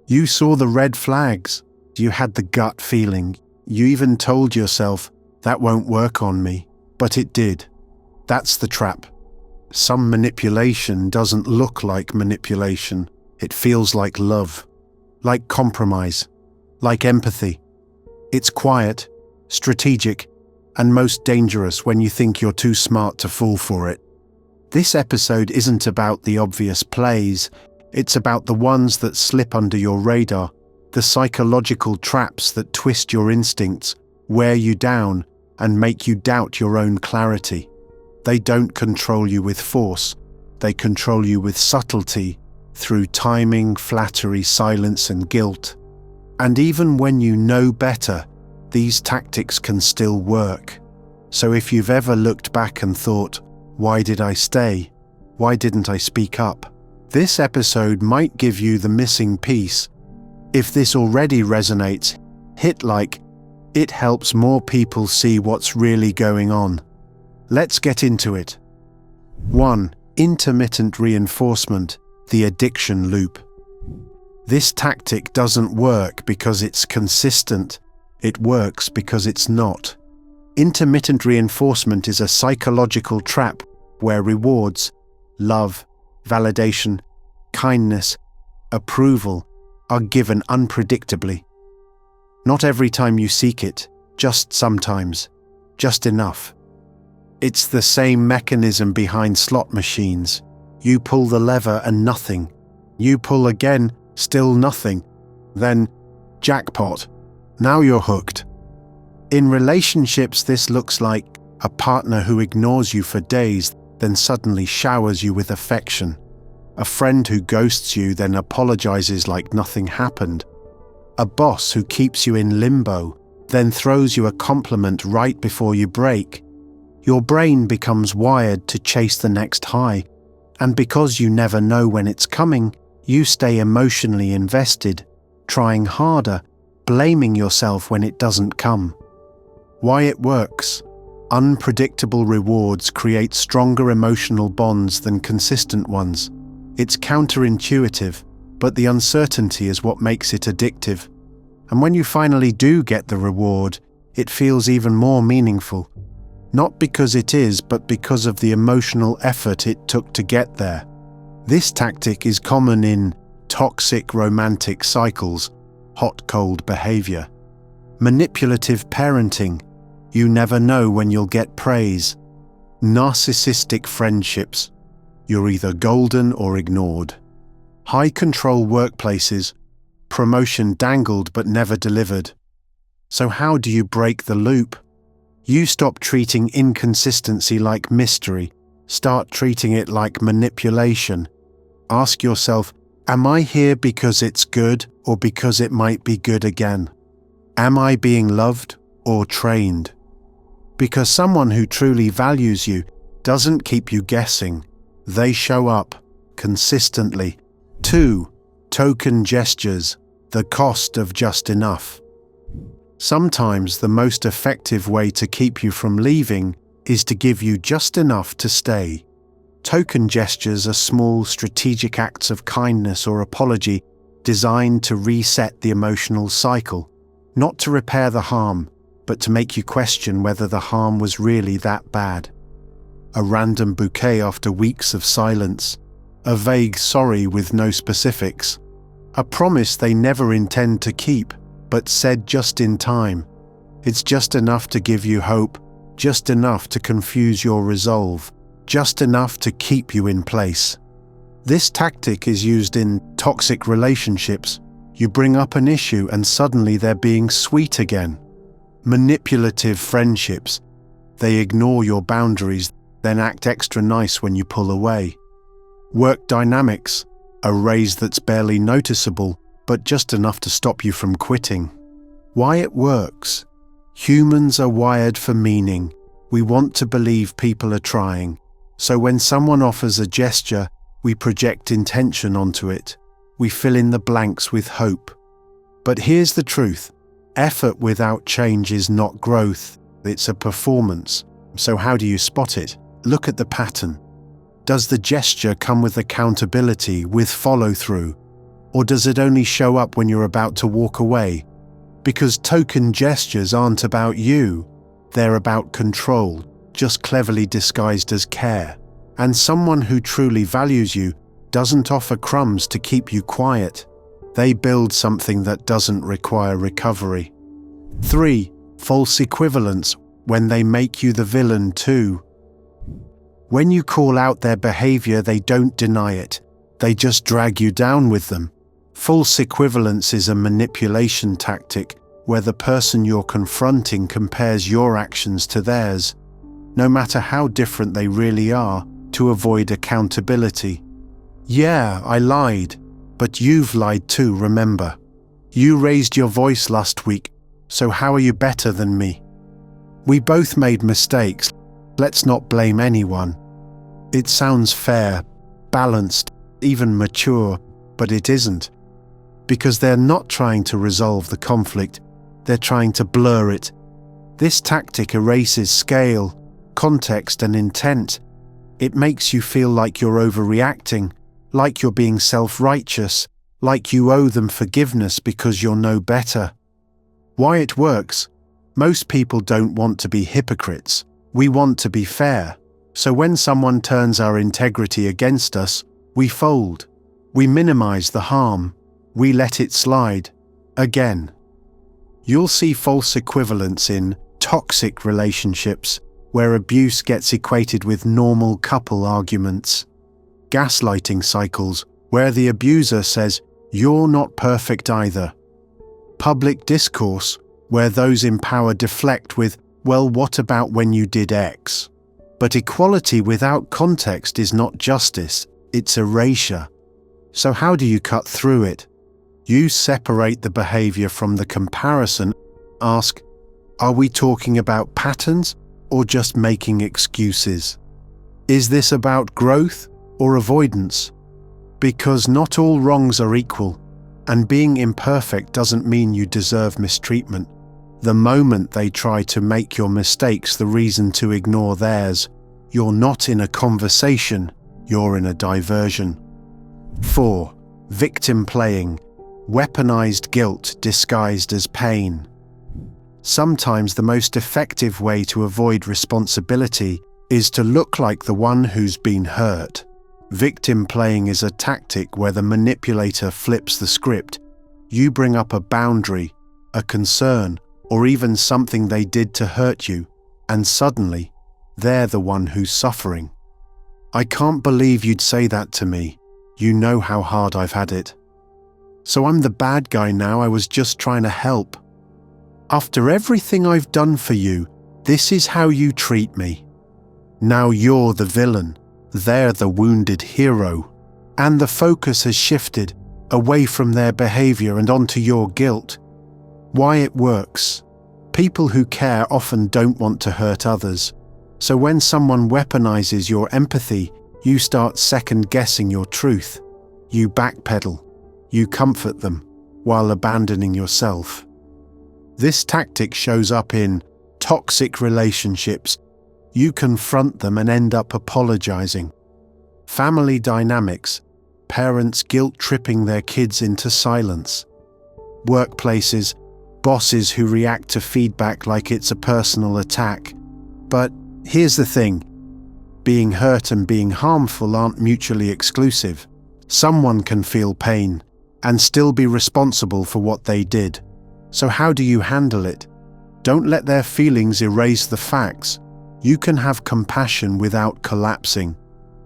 You saw the red flags. You had the gut feeling. You even told yourself, that won't work on me. But it did. That's the trap. Some manipulation doesn't look like manipulation. It feels like love, like compromise, like empathy. It's quiet, strategic, and most dangerous when you think you're too smart to fall for it. This episode isn't about the obvious plays. It's about the ones that slip under your radar, the psychological traps that twist your instincts, wear you down, and make you doubt your own clarity. They don't control you with force. They control you with subtlety, through timing, flattery, silence, and guilt. And even when you know better, these tactics can still work. So if you've ever looked back and thought, why did I stay? Why didn't I speak up? This episode might give you the missing piece. If this already resonates, hit like. It helps more people see what's really going on. Let's get into it. 1. Intermittent reinforcement, the addiction loop. This tactic doesn't work because it's consistent. It works because it's not. Intermittent reinforcement is a psychological trap where rewards, love, validation, kindness, approval are given unpredictably. Not every time you seek it, just sometimes, just enough. It's the same mechanism behind slot machines. You pull the lever and nothing. You pull again, still nothing. Then, jackpot. Now you're hooked. In relationships, this looks like a partner who ignores you for days, then suddenly showers you with affection. A friend who ghosts you, then apologizes like nothing happened. A boss who keeps you in limbo, then throws you a compliment right before you break. Your brain becomes wired to chase the next high, and because you never know when it's coming, you stay emotionally invested, trying harder, blaming yourself when it doesn't come. Why it works? Unpredictable rewards create stronger emotional bonds than consistent ones. It's counterintuitive, but the uncertainty is what makes it addictive. And when you finally do get the reward, it feels even more meaningful. Not because it is, but because of the emotional effort it took to get there. This tactic is common in toxic romantic cycles, hot-cold behavior. Manipulative parenting, you never know when you'll get praise. Narcissistic friendships, you're either golden or ignored. High-control workplaces, promotion dangled but never delivered. So how do you break the loop? You stop treating inconsistency like mystery. Start treating it like manipulation. Ask yourself, am I here because it's good or because it might be good again? Am I being loved or trained? Because someone who truly values you doesn't keep you guessing. They show up consistently. 2. Token gestures, the cost of just enough. Sometimes the most effective way to keep you from leaving is to give you just enough to stay. Token gestures are small, strategic acts of kindness or apology designed to reset the emotional cycle, not to repair the harm, but to make you question whether the harm was really that bad. A random bouquet after weeks of silence, a vague sorry with no specifics, a promise they never intend to keep, but said just in time. It's just enough to give you hope, just enough to confuse your resolve, just enough to keep you in place. This tactic is used in toxic relationships. You bring up an issue and suddenly they're being sweet again. Manipulative friendships. They ignore your boundaries, then act extra nice when you pull away. Work dynamics. A raise that's barely noticeable, but just enough to stop you from quitting. Why it works? Humans are wired for meaning. We want to believe people are trying. So when someone offers a gesture, we project intention onto it. We fill in the blanks with hope. But here's the truth. Effort without change is not growth. It's a performance. So how do you spot it? Look at the pattern. Does the gesture come with accountability, with follow-through? Or does it only show up when you're about to walk away? Because token gestures aren't about you, they're about control, just cleverly disguised as care. And someone who truly values you doesn't offer crumbs to keep you quiet. They build something that doesn't require recovery. 3. False equivalence, when they make you the villain too. When you call out their behavior, they don't deny it. They just drag you down with them. False equivalence is a manipulation tactic where the person you're confronting compares your actions to theirs, no matter how different they really are, to avoid accountability. Yeah, I lied, but you've lied too, remember. You raised your voice last week, so how are you better than me? We both made mistakes. Let's not blame anyone. It sounds fair, balanced, even mature, but it isn't. Because they're not trying to resolve the conflict, they're trying to blur it. This tactic erases scale, context, and intent. It makes you feel like you're overreacting, like you're being self-righteous, like you owe them forgiveness because you're no better. Why it works? Most people don't want to be hypocrites. We want to be fair. So when someone turns our integrity against us, we fold. We minimize the harm. We let it slide. Again. You'll see false equivalence in toxic relationships, where abuse gets equated with normal couple arguments. Gaslighting cycles, where the abuser says, "You're not perfect either." Public discourse, where those in power deflect with, "Well, what about when you did X?" But equality without context is not justice, it's erasure. So how do you cut through it? You separate the behavior from the comparison. Ask, are we talking about patterns or just making excuses? Is this about growth or avoidance? Because not all wrongs are equal, and being imperfect doesn't mean you deserve mistreatment. The moment they try to make your mistakes the reason to ignore theirs, you're not in a conversation, you're in a diversion. 4. Victim playing. Weaponized guilt disguised as pain. Sometimes the most effective way to avoid responsibility is to look like the one who's been hurt. Victim playing is a tactic where the manipulator flips the script. You bring up a boundary, a concern, or even something they did to hurt you, and suddenly, they're the one who's suffering. "I can't believe you'd say that to me. You know how hard I've had it. So I'm the bad guy now, I was just trying to help. After everything I've done for you, this is how you treat me. Now you're the villain, they're the wounded hero." And the focus has shifted away from their behavior and onto your guilt. Why it works? People who care often don't want to hurt others. So when someone weaponizes your empathy, you start second-guessing your truth. You backpedal. You comfort them, while abandoning yourself. This tactic shows up in toxic relationships. You confront them and end up apologizing. Family dynamics. Parents guilt-tripping their kids into silence. Workplaces. Bosses who react to feedback like it's a personal attack. But here's the thing. Being hurt and being harmful aren't mutually exclusive. Someone can feel pain and still be responsible for what they did. So how do you handle it? Don't let their feelings erase the facts. You can have compassion without collapsing.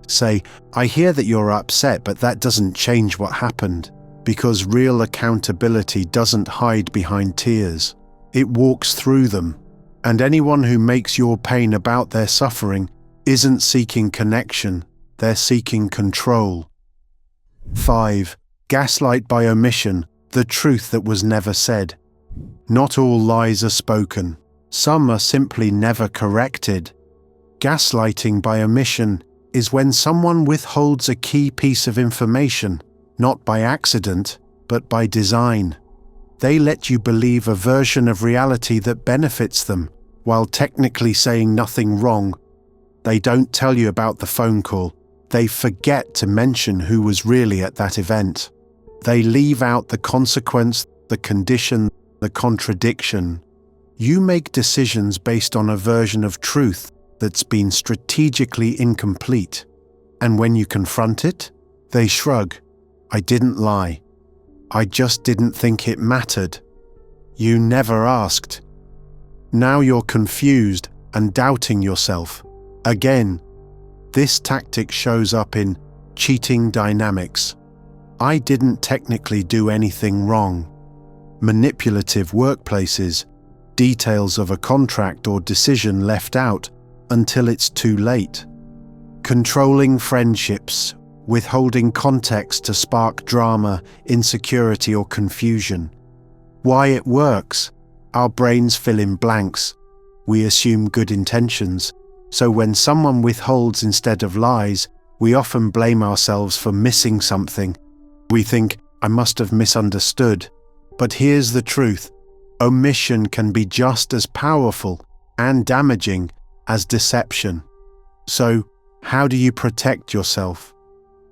Say, "I hear that you're upset, but that doesn't change what happened." Because real accountability doesn't hide behind tears. It walks through them. And anyone who makes your pain about their suffering isn't seeking connection, they're seeking control. 5. Gaslight by omission, the truth that was never said. Not all lies are spoken. Some are simply never corrected. Gaslighting by omission is when someone withholds a key piece of information, not by accident, but by design. They let you believe a version of reality that benefits them, while technically saying nothing wrong. They don't tell you about the phone call. They forget to mention who was really at that event. They leave out the consequence, the condition, the contradiction. You make decisions based on a version of truth that's been strategically incomplete. And when you confront it, they shrug. I didn't lie. I just didn't think it mattered. You never asked. Now you're confused and doubting yourself. Again, this tactic shows up in cheating dynamics. I didn't technically do anything wrong. Manipulative workplaces, details of a contract or decision left out until it's too late. Controlling friendships, withholding context to spark drama, insecurity, or confusion. Why it works? Our brains fill in blanks. We assume good intentions. So when someone withholds instead of lies, we often blame ourselves for missing something. We think, I must have misunderstood. But here's the truth. Omission can be just as powerful and damaging as deception. So, how do you protect yourself?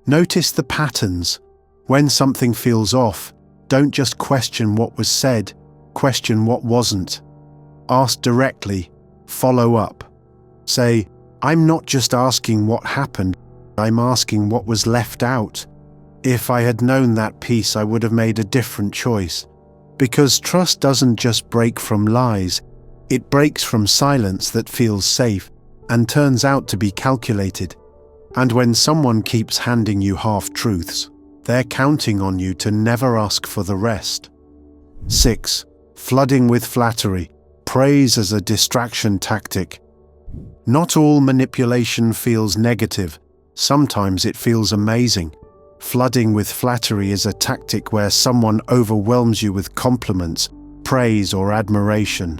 Notice the patterns. When something feels off, don't just question what was said, question what wasn't. Ask directly, follow up. Say, I'm not just asking what happened, I'm asking what was left out. If I had known that piece, I would have made a different choice. Because trust doesn't just break from lies, it breaks from silence that feels safe and turns out to be calculated. And when someone keeps handing you half-truths, they're counting on you to never ask for the rest. 6. Flooding with flattery. Praise as a distraction tactic. Not all manipulation feels negative. Sometimes it feels amazing. Flooding with flattery is a tactic where someone overwhelms you with compliments, praise, or admiration,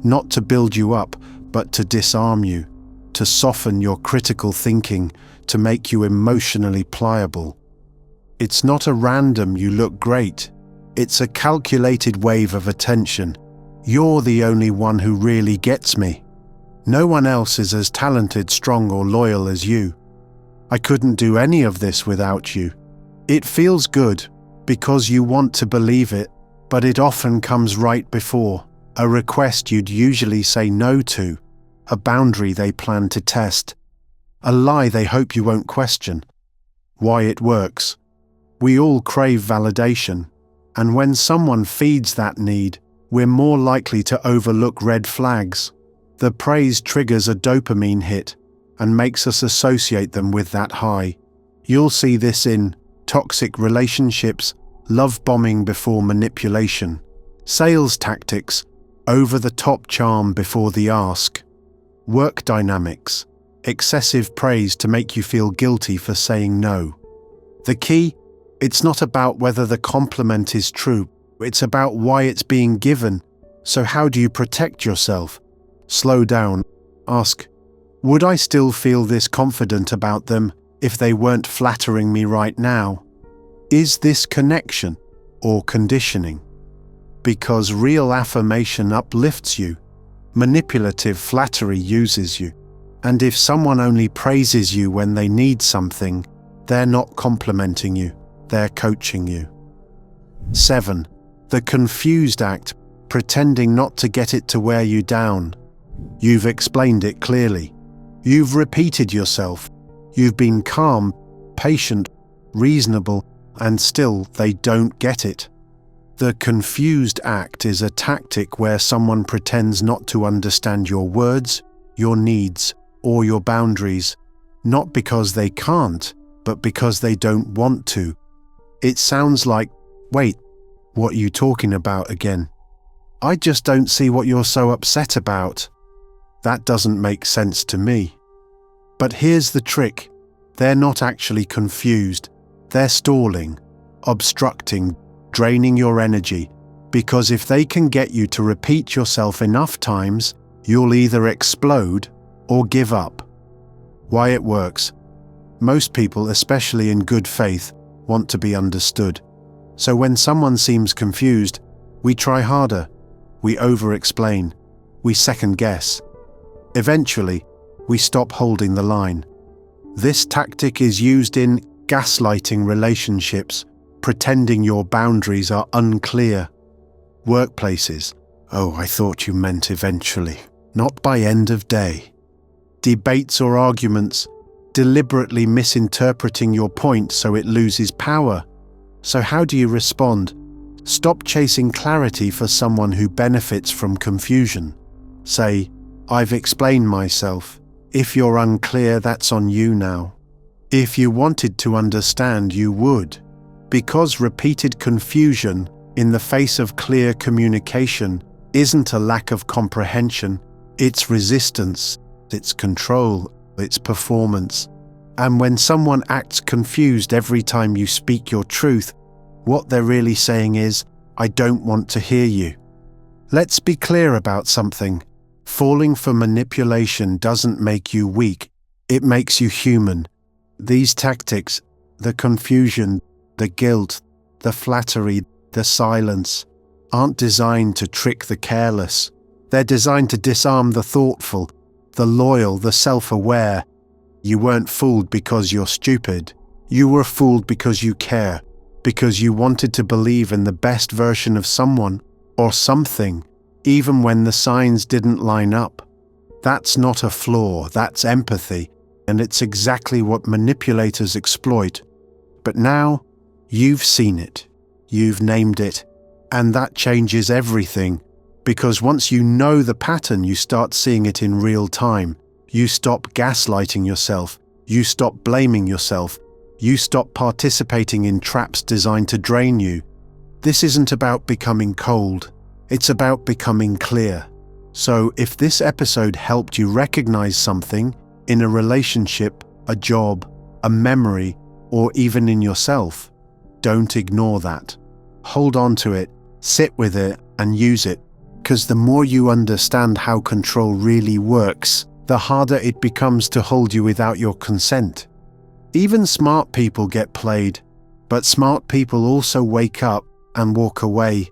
not to build you up, but to disarm you, to soften your critical thinking, to make you emotionally pliable. It's not a random "you look great." It's a calculated wave of attention. You're the only one who really gets me. No one else is as talented, strong, or loyal as you. I couldn't do any of this without you. It feels good because you want to believe it, but it often comes right before a request you'd usually say no to, a boundary they plan to test, a lie they hope you won't question. Why it works? We all crave validation, and when someone feeds that need, we're more likely to overlook red flags. The praise triggers a dopamine hit and makes us associate them with that high. You'll see this in toxic relationships, love bombing before manipulation, sales tactics, over-the-top charm before the ask, work dynamics, excessive praise to make you feel guilty for saying no. The key? It's not about whether the compliment is true, it's about why it's being given. So how do you protect yourself? Slow down. Ask, would I still feel this confident about them if they weren't flattering me right now? Is this connection or conditioning? Because real affirmation uplifts you. Manipulative flattery uses you. And if someone only praises you when they need something, they're not complimenting you, they're coaching you. 7. The confused act, pretending not to get it to wear you down. You've explained it clearly. You've repeated yourself. You've been calm, patient, reasonable, and still they don't get it. The confused act is a tactic where someone pretends not to understand your words, your needs, or your boundaries, not because they can't, but because they don't want to. It sounds like, wait, what are you talking about again? I just don't see what you're so upset about. That doesn't make sense to me. But here's the trick. They're not actually confused. They're stalling, obstructing, draining your energy, because if they can get you to repeat yourself enough times, you'll either explode or give up. Why it works? Most people, especially in good faith, want to be understood. So when someone seems confused, we try harder, we over-explain, we second-guess. Eventually, we stop holding the line. This tactic is used in gaslighting relationships, pretending your boundaries are unclear. Workplaces. Oh, I thought you meant eventually, not by end of day. Debates or arguments. Deliberately misinterpreting your point so it loses power. So how do you respond? Stop chasing clarity for someone who benefits from confusion. Say, I've explained myself. If you're unclear, that's on you now. If you wanted to understand, you would. Because repeated confusion in the face of clear communication isn't a lack of comprehension, it's resistance, it's control, it's performance. And when someone acts confused every time you speak your truth, what they're really saying is, I don't want to hear you. Let's be clear about something. Falling for manipulation doesn't make you weak, it makes you human. These tactics, the confusion, the guilt, the flattery, the silence, aren't designed to trick the careless. They're designed to disarm the thoughtful, the loyal, the self-aware. You weren't fooled because you're stupid. You were fooled because you care, because you wanted to believe in the best version of someone or something, even when the signs didn't line up. That's not a flaw, that's empathy, and it's exactly what manipulators exploit. But now, you've seen it, you've named it, and that changes everything, because once you know the pattern, you start seeing it in real time. You stop gaslighting yourself, you stop blaming yourself, you stop participating in traps designed to drain you. This isn't about becoming cold, it's about becoming clear. So if this episode helped you recognize something in a relationship, a job, a memory, or even in yourself, don't ignore that. Hold on to it, sit with it, and use it, because the more you understand how control really works, the harder it becomes to hold you without your consent. Even smart people get played, but smart people also wake up and walk away.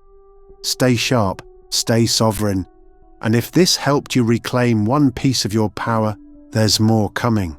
Stay sharp, stay sovereign, and if this helped you reclaim one piece of your power, there's more coming.